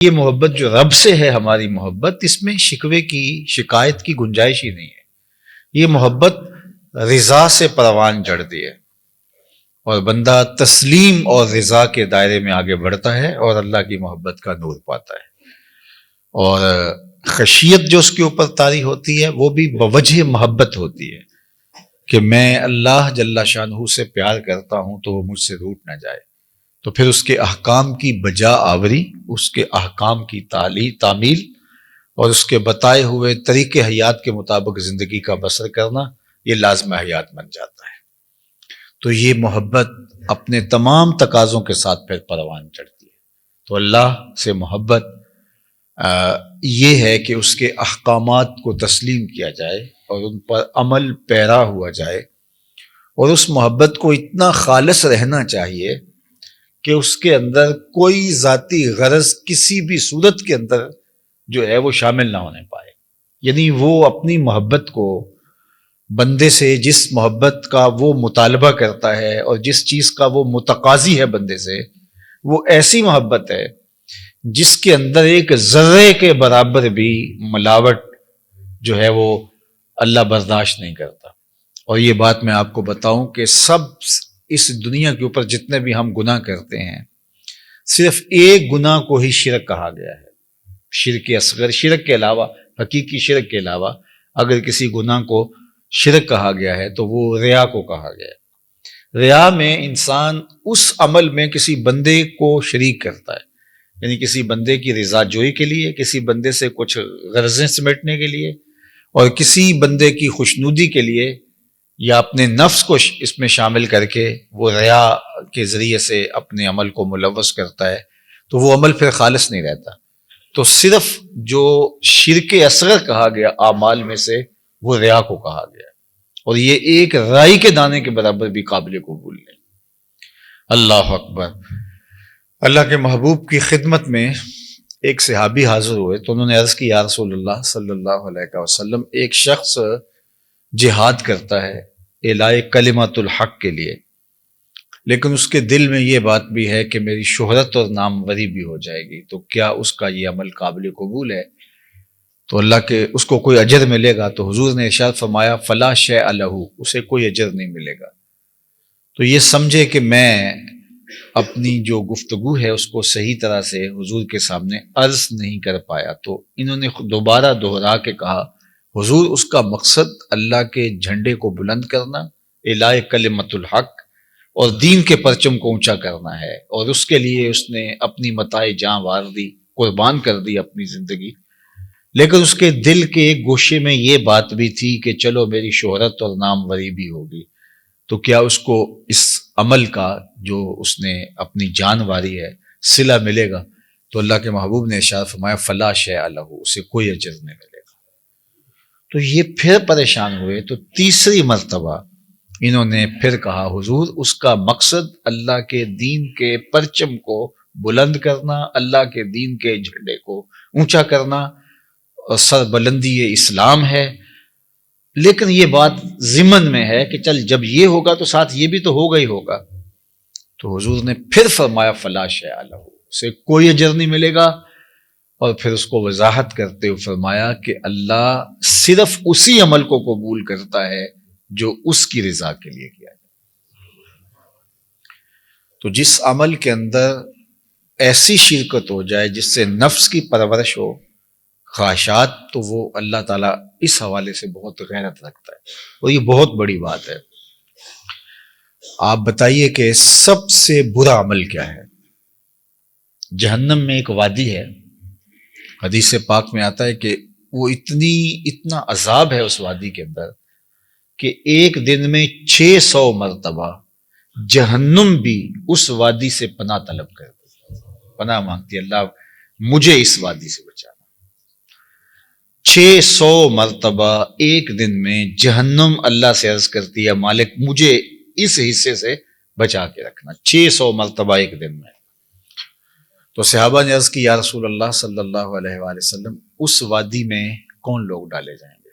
یہ محبت جو رب سے ہے ہماری محبت، اس میں شکوے کی شکایت کی گنجائش ہی نہیں ہے۔ یہ محبت رضا سے پروان چڑھتی ہے اور بندہ تسلیم اور رضا کے دائرے میں آگے بڑھتا ہے اور اللہ کی محبت کا نور پاتا ہے۔ اور خشیت جو اس کے اوپر طاری ہوتی ہے وہ بھی بوجہ محبت ہوتی ہے کہ میں اللہ جل شانہ سے پیار کرتا ہوں تو وہ مجھ سے روٹ نہ جائے، تو پھر اس کے احکام کی بجا آوری، اس کے احکام کی تعمیل اور اس کے بتائے ہوئے طریقے حیات کے مطابق زندگی کا بسر کرنا، یہ لازم حیات بن جاتا ہے۔ تو یہ محبت اپنے تمام تقاضوں کے ساتھ پھر پروان چڑھتی ہے۔ تو اللہ سے محبت یہ ہے کہ اس کے احکامات کو تسلیم کیا جائے اور ان پر عمل پیرا ہوا جائے، اور اس محبت کو اتنا خالص رہنا چاہیے کہ اس کے اندر کوئی ذاتی غرض کسی بھی صورت کے اندر جو ہے وہ شامل نہ ہونے پائے۔ یعنی وہ اپنی محبت کو بندے سے جس محبت کا وہ مطالبہ کرتا ہے اور جس چیز کا وہ متقاضی ہے بندے سے، وہ ایسی محبت ہے جس کے اندر ایک ذرے کے برابر بھی ملاوٹ جو ہے وہ اللہ برداشت نہیں کرتا۔ اور یہ بات میں آپ کو بتاؤں کہ سب اس دنیا کے اوپر جتنے بھی ہم گناہ کرتے ہیں، صرف ایک گناہ کو ہی شرک کہا گیا ہے، شرک اصغر۔ شرک کے علاوہ، حقیقی شرک کے علاوہ اگر کسی گناہ کو شرک کہا گیا ہے تو وہ ریا کو کہا گیا ہے۔ ریا میں انسان اس عمل میں کسی بندے کو شریک کرتا ہے، یعنی کسی بندے کی رضا جوئی کے لیے، کسی بندے سے کچھ غرضیں سمیٹنے کے لیے، اور کسی بندے کی خوشنودی کے لیے، یا اپنے نفس کو اس میں شامل کر کے وہ ریا کے ذریعے سے اپنے عمل کو ملوث کرتا ہے، تو وہ عمل پھر خالص نہیں رہتا۔ تو صرف جو شرک اصغر کہا گیا اعمال میں سے، وہ ریا کو کہا گیا، اور یہ ایک رائی کے دانے کے برابر بھی قابل قبول نہیں۔ اللہ اکبر۔ اللہ کے محبوب کی خدمت میں ایک صحابی حاضر ہوئے تو انہوں نے عرض کی، یا رسول اللہ صلی اللہ علیہ وسلم، ایک شخص جہاد کرتا ہے اعلاء کلمۃ الحق کے لیے، لیکن اس کے دل میں یہ بات بھی ہے کہ میری شہرت اور ناموری بھی ہو جائے گی، تو کیا اس کا یہ عمل قابل قبول ہے؟ تو اللہ کے اس کو کوئی اجر ملے گا؟ تو حضور نے ارشاد فرمایا، فلا شیء لہ، اسے کوئی اجر نہیں ملے گا۔ تو یہ سمجھے کہ میں اپنی جو گفتگو ہے اس کو صحیح طرح سے حضور کے سامنے عرض نہیں کر پایا، تو انہوں نے دوبارہ دوہرا کے کہا، حضور اس کا مقصد اللہ کے جھنڈے کو بلند کرنا، اعلاء کلمۃ الحق، اور دین کے پرچم کو اونچا کرنا ہے، اور اس کے لیے اس نے اپنی متاع جاں وار دی، قربان کر دی اپنی زندگی۔ لیکن اس کے دل کے ایک گوشے میں یہ بات بھی تھی کہ چلو میری شہرت اور ناموری بھی ہوگی، تو کیا اس کو اس عمل کا جو اس نے اپنی جان واری ہے صلہ ملے گا؟ تو اللہ کے محبوب نے ارشاد فرمایا، فلا شیء لہ، اسے کوئی اجر نہیں ملے گا۔ تو یہ پھر پریشان ہوئے، تو تیسری مرتبہ انہوں نے پھر کہا، حضور اس کا مقصد اللہ کے دین کے پرچم کو بلند کرنا، اللہ کے دین کے جھنڈے کو اونچا کرنا، اور سر بلندی اسلام ہے، لیکن یہ بات ضمن میں ہے کہ چل جب یہ ہوگا تو ساتھ یہ بھی تو ہوگا ہی ہوگا۔ تو حضور نے پھر فرمایا، فلا شیء لہ، اسے کوئی اجر نہیں ملے گا، اور پھر اس کو وضاحت کرتے ہوئے فرمایا کہ اللہ صرف اسی عمل کو قبول کرتا ہے جو اس کی رضا کے لیے کیا جائے۔ تو جس عمل کے اندر ایسی شرکت ہو جائے جس سے نفس کی پرورش ہو، خواہشات، تو وہ اللہ تعالیٰ اس حوالے سے بہت غیرت رکھتا ہے، اور یہ بہت بڑی بات ہے۔ آپ بتائیے کہ سب سے برا عمل کیا ہے؟ جہنم میں ایک وادی ہے، حدیث پاک میں آتا ہے کہ وہ اتنا عذاب ہے اس وادی کے اندر کہ ایک دن میں 600 مرتبہ جہنم بھی اس وادی سے پناہ طلب کرتی، پناہ مانگتی، اللہ مجھے اس وادی سے بچانا۔ 600 مرتبہ ایک دن میں جہنم اللہ سے عرض کرتی ہے، مالک مجھے اس حصے سے بچا کے رکھنا، 600 مرتبہ ایک دن میں۔ تو صحابہ نے عرض کی، یا رسول اللہ صلی اللہ علیہ وآلہ وسلم، اس وادی میں کون لوگ ڈالے جائیں گے؟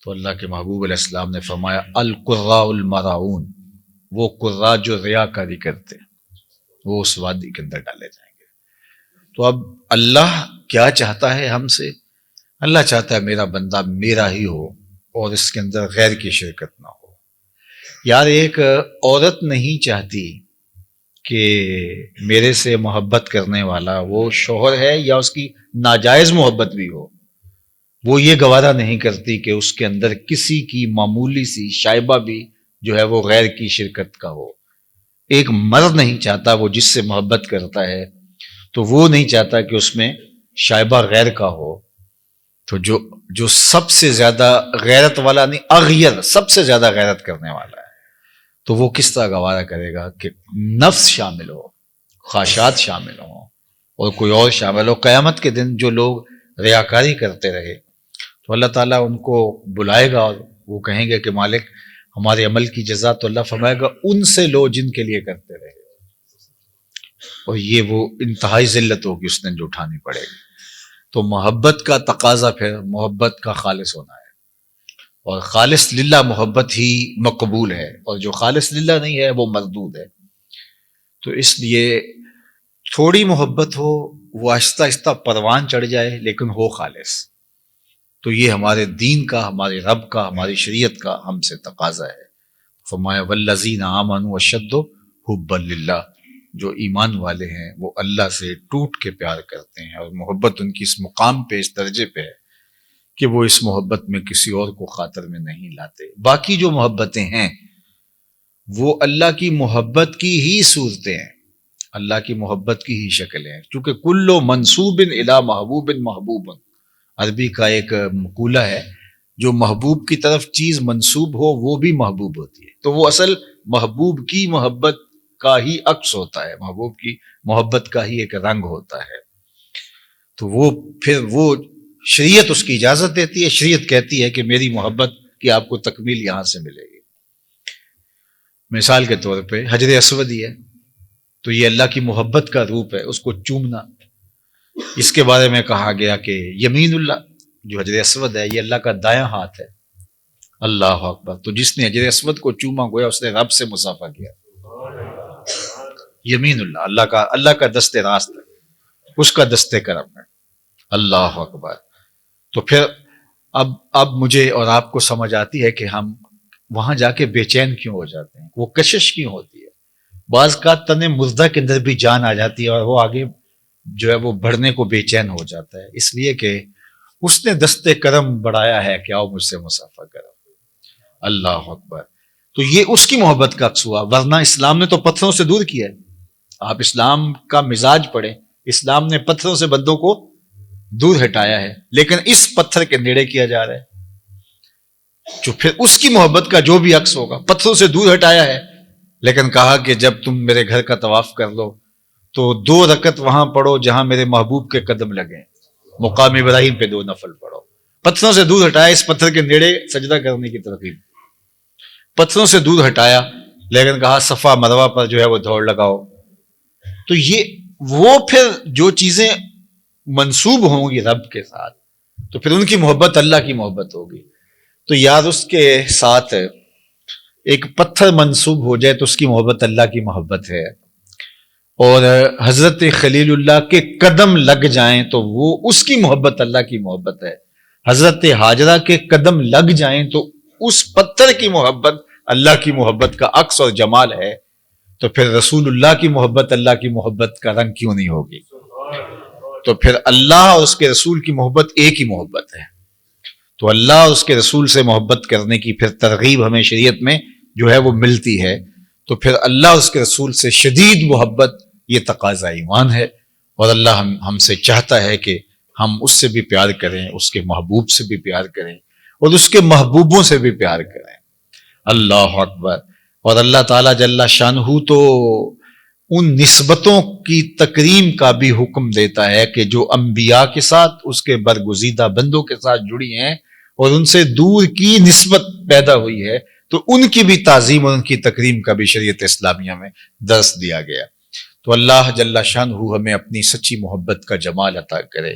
تو اللہ کے محبوب علیہ السلام نے فرمایا، القراء المراؤون، وہ قراء جو ریاکاری کرتے ہیں، وہ اس وادی کے اندر ڈالے جائیں گے۔ تو اب اللہ کیا چاہتا ہے ہم سے؟ اللہ چاہتا ہے میرا بندہ میرا ہی ہو اور اس کے اندر غیر کی شرکت نہ ہو۔ یار ایک عورت نہیں چاہتی کہ میرے سے محبت کرنے والا وہ شوہر ہے یا اس کی ناجائز محبت بھی ہو، وہ یہ گوارا نہیں کرتی کہ اس کے اندر کسی کی معمولی سی شائبہ بھی جو ہے وہ غیر کی شرکت کا ہو۔ ایک مرد نہیں چاہتا، وہ جس سے محبت کرتا ہے تو وہ نہیں چاہتا کہ اس میں شائبہ غیر کا ہو۔ تو جو سب سے زیادہ غیرت والا نہیں، اغیر سب سے زیادہ غیرت کرنے والا ہے، تو وہ کس طرح گوارا کرے گا کہ نفس شامل ہو، خواہشات شامل ہوں اور کوئی اور شامل ہو۔ قیامت کے دن جو لوگ ریاکاری کرتے رہے تو اللہ تعالیٰ ان کو بلائے گا اور وہ کہیں گے کہ مالک ہمارے عمل کی جزا، تو اللہ فرمائے گا ان سے لو جن کے لیے کرتے رہے، اور یہ وہ انتہائی ذلت ہوگی اس دن جو اٹھانی پڑے گی۔ تو محبت کا تقاضا پھر محبت کا خالص ہونا ہے، اور خالص للہ محبت ہی مقبول ہے، اور جو خالص للہ نہیں ہے وہ مردود ہے۔ تو اس لیے تھوڑی محبت ہو، وہ آہستہ آہستہ پروان چڑھ جائے، لیکن ہو خالص۔ تو یہ ہمارے دین کا، ہمارے رب کا، ہماری شریعت کا ہم سے تقاضا ہے۔ فرمایا والذین آمنوا اشد حبا للہ، جو ایمان والے ہیں وہ اللہ سے ٹوٹ کے پیار کرتے ہیں، اور محبت ان کی اس مقام پہ، اس درجے پہ ہے کہ وہ اس محبت میں کسی اور کو خاطر میں نہیں لاتے۔ باقی جو محبتیں ہیں وہ اللہ کی محبت کی ہی صورتیں ہیں، اللہ کی محبت کی ہی شکل ہیں، چونکہ کل منصوب الی محبوب محبوب، عربی کا ایک مقولہ ہے، جو محبوب کی طرف چیز منصوب ہو وہ بھی محبوب ہوتی ہے، تو وہ اصل محبوب کی محبت کا ہی عکس ہوتا ہے، محبوب کی محبت کا ہی ایک رنگ ہوتا ہے۔ تو وہ پھر وہ شریعت اس کی اجازت دیتی ہے، شریعت کہتی ہے کہ میری محبت کی آپ کو تکمیل یہاں سے ملے گی۔ مثال کے طور پہ حجر اسود ہی ہے، تو یہ اللہ کی محبت کا روپ ہے، اس کو چومنا۔ اس کے بارے میں کہا گیا کہ یمین اللہ، جو حجر اسود ہے یہ اللہ کا دایاں ہاتھ ہے۔ اللہ اکبر! تو جس نے حجر اسود کو چوما گویا اس نے رب سے مصافحہ کیا۔ یمین اللہ، اللہ کا دست راست ہے، اس کا دست کرم ہے۔ اللہ اکبر! تو پھر اب مجھے اور آپ کو سمجھ آتی ہے کہ ہم وہاں جا کے بے چین کیوں ہو جاتے ہیں، وہ کشش کیوں ہوتی ہے۔ بعض کا تن مردہ کے اندر بھی جان آ جاتی ہے اور وہ آگے جو ہے وہ بڑھنے کو بے چین ہو جاتا ہے، اس لیے کہ اس نے دست کرم بڑھایا ہے کہ آؤ مجھ سے مصافحہ کرو۔ اللہ اکبر! تو یہ اس کی محبت کا عکس ہوا، ورنہ اسلام نے تو پتھروں سے دور کیا ہے۔ آپ اسلام کا مزاج پڑھیں، اسلام نے پتھروں سے بندوں کو دور ہٹایا ہے، لیکن اس پتھر کے نیڑے کیا جا رہا ہے، جو پھر اس کی محبت کا جو بھی عکس ہوگا۔ پتھروں سے دور ہٹایا ہے، لیکن کہا کہ جب تم میرے گھر کا طواف کر لو تو 2 رکعت وہاں پڑھو جہاں میرے محبوب کے قدم لگیں، مقام ابراہیم پہ 2 نفل پڑھو۔ پتھروں سے دور ہٹایا، اس پتھر کے نیڑے سجدہ کرنے کی ترغیب۔ پتھروں سے دور ہٹایا، لیکن کہا صفا مروہ پر جو ہے وہ دوڑ لگاؤ۔ تو یہ وہ پھر جو چیزیں منسوب ہوں گی رب کے ساتھ، تو پھر ان کی محبت اللہ کی محبت ہوگی۔ تو یاد اس کے ساتھ ایک پتھر منسوب ہو جائے تو اس کی محبت اللہ کی محبت ہے، اور حضرت خلیل اللہ کے قدم لگ جائیں تو وہ اس کی محبت اللہ کی محبت ہے۔ حضرت ہاجرہ کے قدم لگ جائیں تو اس پتھر کی محبت اللہ کی محبت کا عکس اور جمال ہے، تو پھر رسول اللہ کی محبت اللہ کی محبت کا رنگ کیوں نہیں ہوگی؟ تو پھر اللہ اور اس کے رسول کی محبت ایک ہی محبت ہے۔ تو اللہ اور اس کے رسول سے محبت کرنے کی پھر ترغیب ہمیں شریعت میں جو ہے وہ ملتی ہے، تو پھر اللہ اور اس کے رسول سے شدید محبت یہ تقاضا ایمان ہے، اور اللہ ہم سے چاہتا ہے کہ ہم اس سے بھی پیار کریں، اس کے محبوب سے بھی پیار کریں، اور اس کے محبوبوں سے بھی پیار کریں۔ اللہ اکبر! اور اللہ تعالیٰ جل شانہ تو ان نسبتوں کی تکریم کا بھی حکم دیتا ہے کہ جو انبیاء کے ساتھ، اس کے برگزیدہ بندوں کے ساتھ جڑی ہیں اور ان سے دور کی نسبت پیدا ہوئی ہے، تو ان کی بھی تعظیم اور ان کی تکریم کا بھی شریعت اسلامیہ میں درس دیا گیا۔ تو اللہ جل شانہ ہمیں اپنی سچی محبت کا جمال عطا کرے۔